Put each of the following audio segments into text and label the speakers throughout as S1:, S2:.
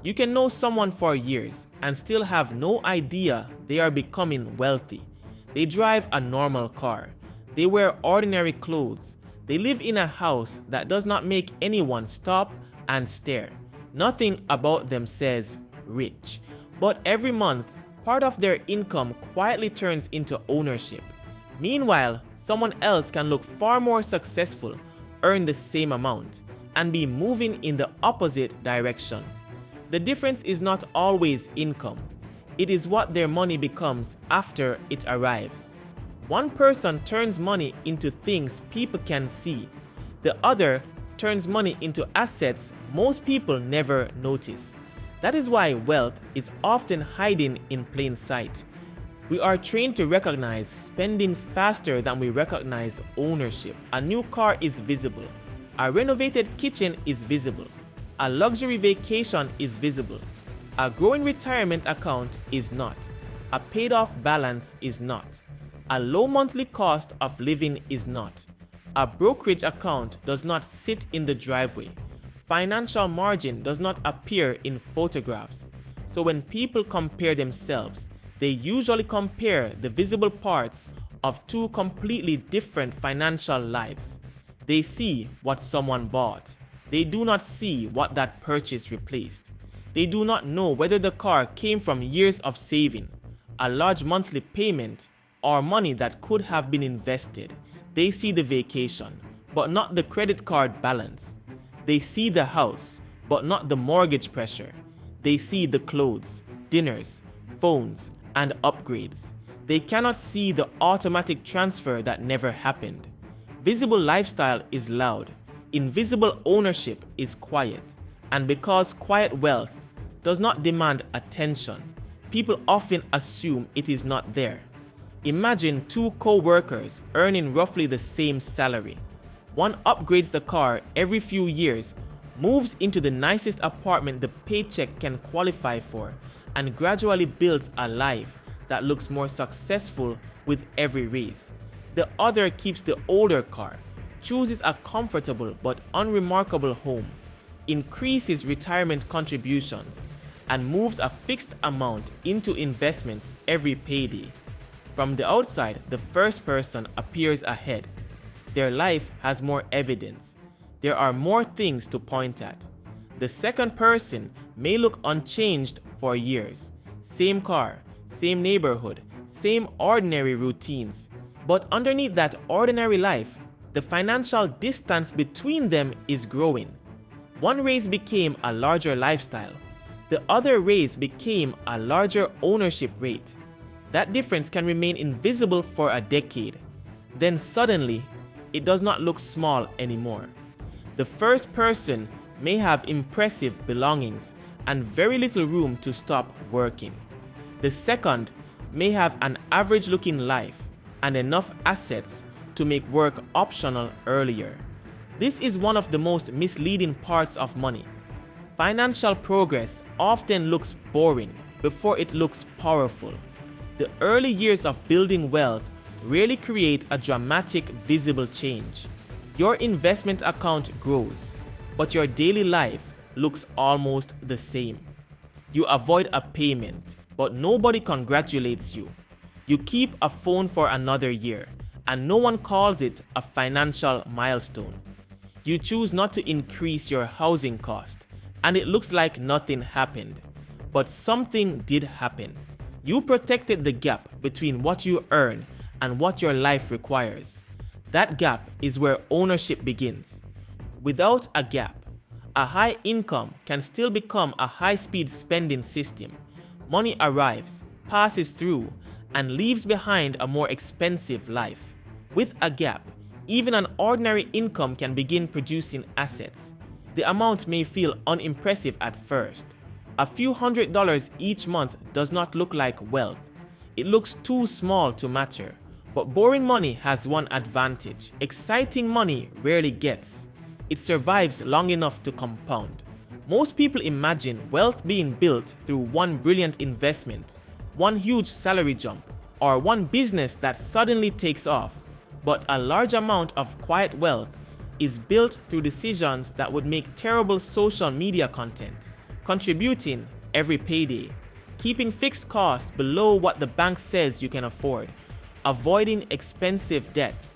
S1: You can know someone for years and still have no idea they are becoming wealthy. They drive a normal car. They wear ordinary clothes. They live in a house that does not make anyone stop and stare. Nothing about them says rich. But every month, part of their income quietly turns into ownership. Meanwhile, someone else can look far more successful, earn the same amount, and be moving in the opposite direction. The difference is not always income. It is what their money becomes after it arrives. One person turns money into things people can see. The other turns money into assets most people never notice. That is why wealth is often hiding in plain sight. We are trained to recognize spending faster than we recognize ownership. A new car is visible. A renovated kitchen is visible. A luxury vacation is visible. A growing retirement account is not. A paid-off balance is not. A low monthly cost of living is not. A brokerage account does not sit in the driveway. Financial margin does not appear in photographs. So when people compare themselves, they usually compare the visible parts of two completely different financial lives. They see what someone bought. They do not see what that purchase replaced. They do not know whether the car came from years of saving, a large monthly payment, or money that could have been invested. They see the vacation, but not the credit card balance. They see the house, but not the mortgage pressure. They see the clothes, dinners, phones, and upgrades. They cannot see the automatic transfer that never happened. Visible lifestyle is loud. Invisible ownership is quiet. And because quiet wealth does not demand attention, people often assume it is not there. Imagine two co-workers earning roughly the same salary. One upgrades the car every few years, moves into the nicest apartment the paycheck can qualify for, and gradually builds a life that looks more successful with every raise. The other keeps the older car, chooses a comfortable but unremarkable home, increases retirement contributions, and moves a fixed amount into investments every payday. From the outside, the first person appears ahead. Their life has more evidence. There are more things to point at. The second person may look unchanged for years. Same car, same neighborhood, same ordinary routines. But underneath that ordinary life, the financial distance between them is growing. One raise became a larger lifestyle. The other raise became a larger ownership rate. That difference can remain invisible for a decade. Then suddenly, it does not look small anymore. The first person may have impressive belongings and very little room to stop working. The second may have an average-looking life and enough assets to make work optional earlier. This is one of the most misleading parts of money. Financial progress often looks boring before it looks powerful. The early years of building wealth rarely create a dramatic, visible change. Your investment account grows, but your daily life looks almost the same. You avoid a payment, but nobody congratulates you. You keep a phone for another year, and no one calls it a financial milestone. You choose not to increase your housing cost, and it looks like nothing happened. But something did happen. You protected the gap between what you earn and what your life requires. That gap is where ownership begins. Without a gap, a high income can still become a high-speed spending system. Money arrives, passes through, and leaves behind a more expensive life. With a gap, even an ordinary income can begin producing assets. The amount may feel unimpressive at first. A few $100s each month does not look like wealth. It looks too small to matter. But boring money has one advantage. Exciting money rarely gets. It survives long enough to compound. Most people imagine wealth being built through one brilliant investment, one huge salary jump, or one business that suddenly takes off. But a large amount of quiet wealth is built through decisions that would make terrible social media content, contributing every payday, keeping fixed costs below what the bank says you can afford, avoiding expensive debt,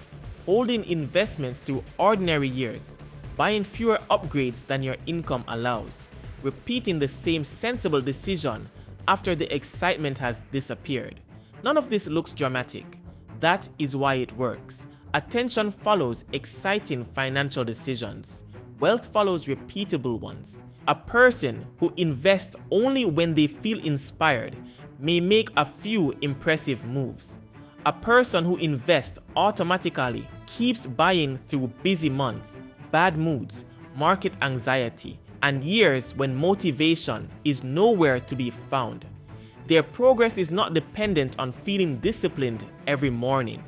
S1: holding investments through ordinary years, buying fewer upgrades than your income allows, repeating the same sensible decision after the excitement has disappeared. None of this looks dramatic. That is why it works. Attention follows exciting financial decisions. Wealth follows repeatable ones. A person who invests only when they feel inspired may make a few impressive moves. A person who invests automatically keeps buying through busy months, bad moods, market anxiety, and years when motivation is nowhere to be found. Their progress is not dependent on feeling disciplined every morning.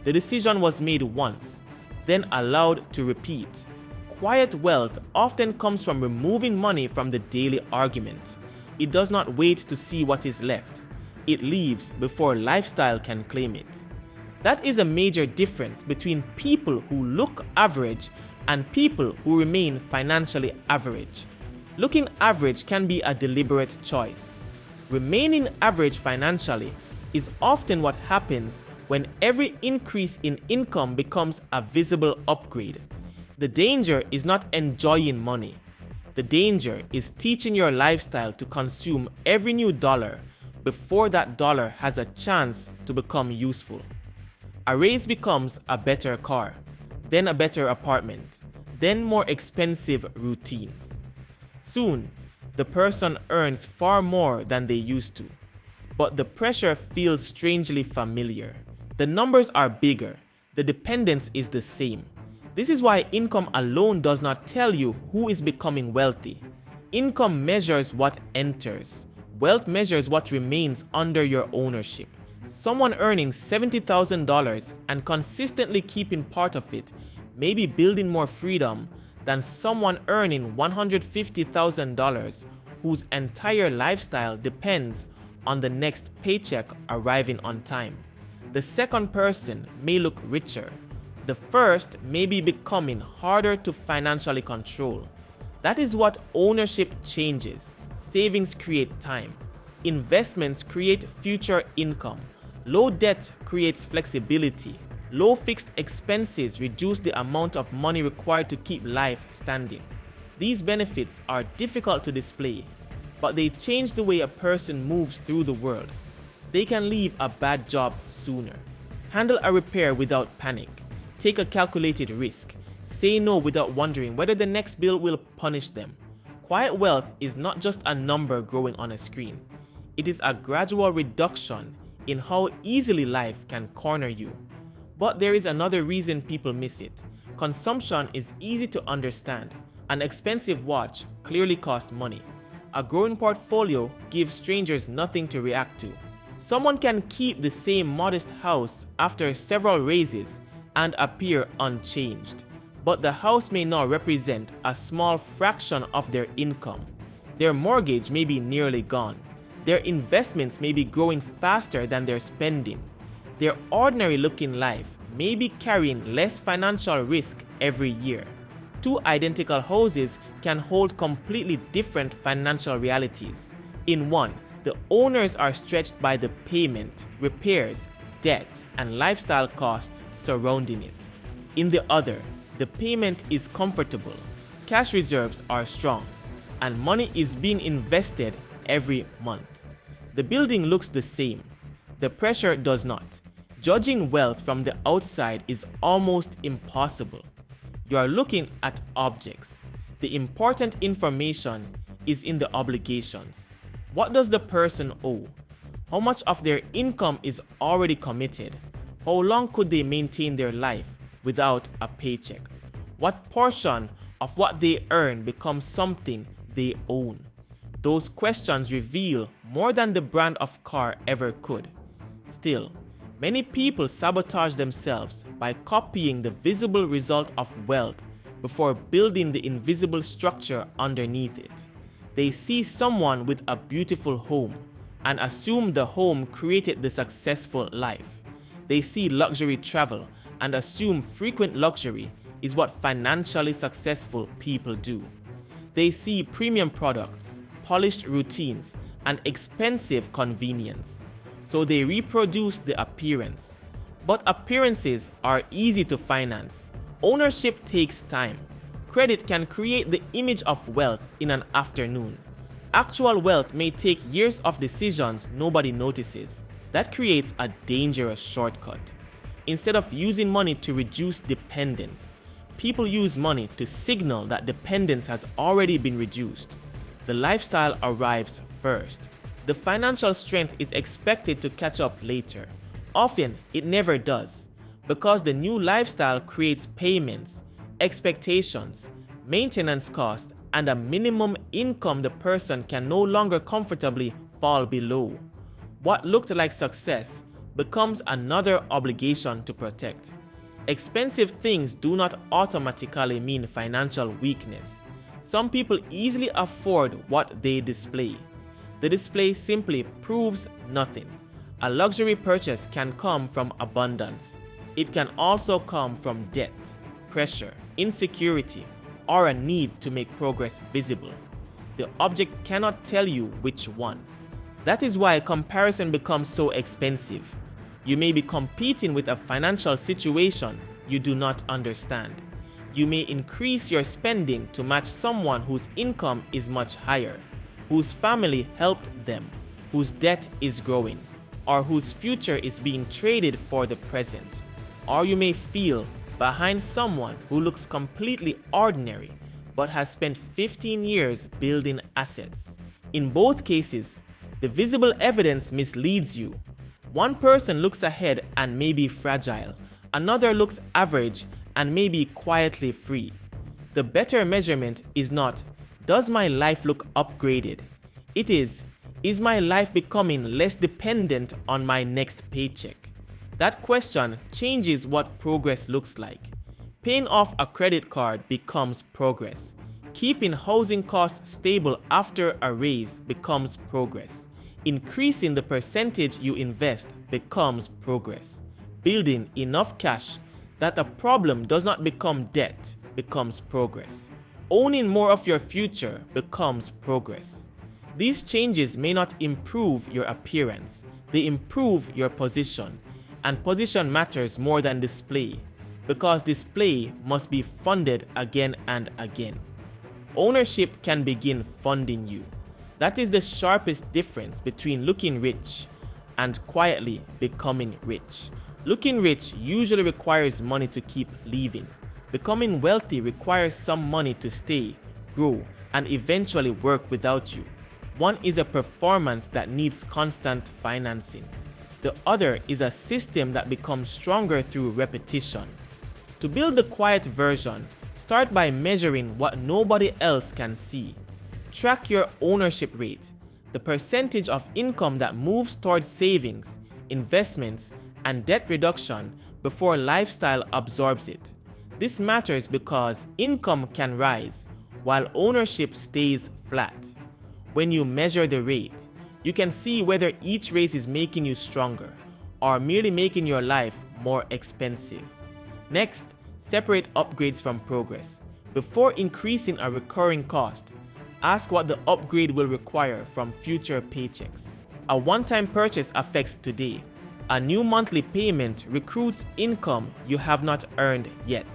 S1: The decision was made once, then allowed to repeat. Quiet wealth often comes from removing money from the daily argument. It does not wait to see what is left. It leaves before lifestyle can claim it. That is a major difference between people who look average and people who remain financially average. Looking average can be a deliberate choice. Remaining average financially is often what happens when every increase in income becomes a visible upgrade. The danger is not enjoying money. The danger is teaching your lifestyle to consume every new dollar before that dollar has a chance to become useful. A raise becomes a better car, then a better apartment, then more expensive routines. Soon, the person earns far more than they used to, but the pressure feels strangely familiar. The numbers are bigger, the dependence is the same. This is why income alone does not tell you who is becoming wealthy. Income measures what enters. Wealth measures what remains under your ownership. Someone earning $70,000 and consistently keeping part of it may be building more freedom than someone earning $150,000 whose entire lifestyle depends on the next paycheck arriving on time. The second person may look richer. The first may be becoming harder to financially control. That is what ownership changes. Savings create time. Investments create future income. Low debt creates flexibility. Low fixed expenses reduce the amount of money required to keep life standing. These benefits are difficult to display, but they change the way a person moves through the world. They can leave a bad job sooner, handle a repair without panic, take a calculated risk, say no without wondering whether the next bill will punish them. Quiet wealth is not just a number growing on a screen. It is a gradual reduction in how easily life can corner you. But there is another reason people miss it. Consumption is easy to understand. An expensive watch clearly costs money. A growing portfolio gives strangers nothing to react to. Someone can keep the same modest house after several raises and appear unchanged. But the house may now represent a small fraction of their income. Their mortgage may be nearly gone. Their investments may be growing faster than their spending. Their ordinary looking life may be carrying less financial risk every year. Two identical houses can hold completely different financial realities. In one, the owners are stretched by the payment, repairs, debt, and lifestyle costs surrounding it. In the other, the payment is comfortable, cash reserves are strong, and money is being invested every month. The building looks the same. The pressure does not. Judging wealth from the outside is almost impossible. You are looking at objects. The important information is in the obligations. What does the person owe? How much of their income is already committed? How long could they maintain their life without a paycheck? What portion of what they earn becomes something they own? Those questions reveal more than the brand of car ever could. Still, many people sabotage themselves by copying the visible result of wealth before building the invisible structure underneath it. They see someone with a beautiful home and assume the home created the successful life. They see luxury travel and assume frequent luxury is what financially successful people do. They see premium products, polished routines and expensive convenience, so they reproduce the appearance. But appearances are easy to finance. Ownership takes time. Credit can create the image of wealth in an afternoon. Actual wealth may take years of decisions nobody notices. That creates a dangerous shortcut. Instead of using money to reduce dependence, people use money to signal that dependence has already been reduced. The lifestyle arrives first. The financial strength is expected to catch up later. Often, it never does, because the new lifestyle creates payments, expectations, maintenance costs, and a minimum income the person can no longer comfortably fall below. What looked like success becomes another obligation to protect. Expensive things do not automatically mean financial weakness. Some people easily afford what they display. The display simply proves nothing. A luxury purchase can come from abundance. It can also come from debt, pressure, insecurity, or a need to make progress visible. The object cannot tell you which one. That is why comparison becomes so expensive. You may be competing with a financial situation you do not understand. You may increase your spending to match someone whose income is much higher, whose family helped them, whose debt is growing, or whose future is being traded for the present. Or you may feel behind someone who looks completely ordinary but has spent 15 years building assets. In both cases, the visible evidence misleads you. One person looks ahead and may be fragile. Another looks average and may be quietly free. The better measurement is not, does my life look upgraded? It is my life becoming less dependent on my next paycheck? That question changes what progress looks like. Paying off a credit card becomes progress. Keeping housing costs stable after a raise becomes progress. Increasing the percentage you invest becomes progress. Building enough cash that a problem does not become debt becomes progress. Owning more of your future becomes progress. These changes may not improve your appearance, they improve your position. And position matters more than display, because display must be funded again and again. Ownership can begin funding you. That is the sharpest difference between looking rich and quietly becoming rich. Looking rich usually requires money to keep living. Becoming wealthy requires some money to stay, grow, and eventually work without you. One is a performance that needs constant financing. The other is a system that becomes stronger through repetition. To build the quiet version, start by measuring what nobody else can see. Track your ownership rate, the percentage of income that moves towards savings, investments, and debt reduction before lifestyle absorbs it. This matters because income can rise while ownership stays flat. When you measure the rate, you can see whether each raise is making you stronger or merely making your life more expensive. Next, separate upgrades from progress. Before increasing a recurring cost, ask what the upgrade will require from future paychecks. A one-time purchase affects today. A new monthly payment recruits income you have not earned yet.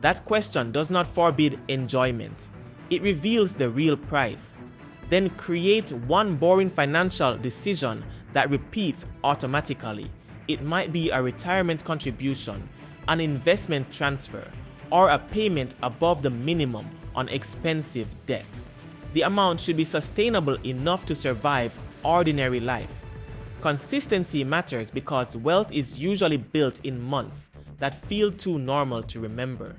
S1: That question does not forbid enjoyment. It reveals the real price. Then create one boring financial decision that repeats automatically. It might be a retirement contribution, an investment transfer, or a payment above the minimum on expensive debt. The amount should be sustainable enough to survive ordinary life. Consistency matters because wealth is usually built in months that feel too normal to remember.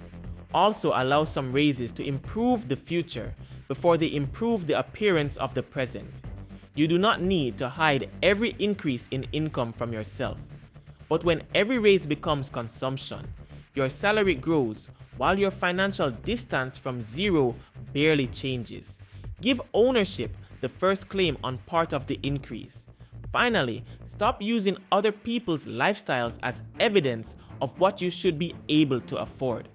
S1: Also allow some raises to improve the future before they improve the appearance of the present. You do not need to hide every increase in income from yourself. But when every raise becomes consumption, your salary grows while your financial distance from zero barely changes. Give ownership the first claim on part of the increase. Finally, stop using other people's lifestyles as evidence of what you should be able to afford.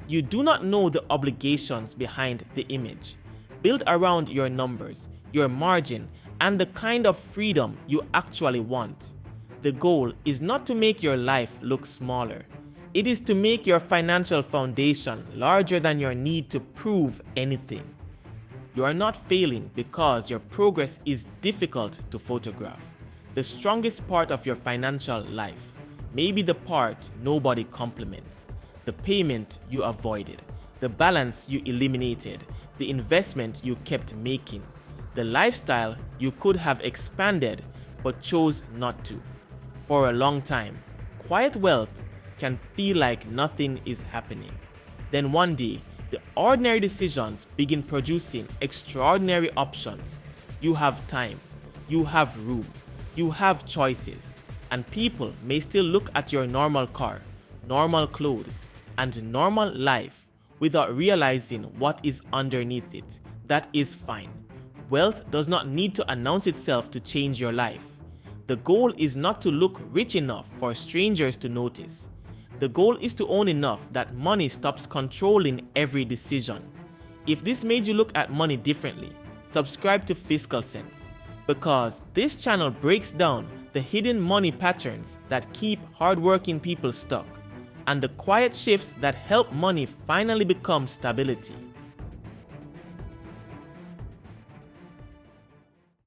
S1: You do not know the obligations behind the image. Build around your numbers. your margin, and the kind of freedom you actually want. The goal is not to make your life look smaller. It is to make your financial foundation larger than your need to prove anything. You are not failing because your progress is difficult to photograph. The strongest part of your financial life may be the part nobody compliments, the payment you avoided, the balance you eliminated, the investment you kept making, the lifestyle you could have expanded but chose not to. For a long time, quiet wealth can feel like nothing is happening. Then one day, the ordinary decisions begin producing extraordinary options. You have time, you have room, you have choices, and people may still look at your normal car, normal clothes, and normal life without realizing what is underneath it. That is fine. Wealth does not need to announce itself to change your life. The goal is not to look rich enough for strangers to notice. The goal is to own enough that money stops controlling every decision. If this made you look at money differently, subscribe to Fiscal Sense, because this channel breaks down the hidden money patterns that keep hardworking people stuck, and the quiet shifts that help money finally become stability.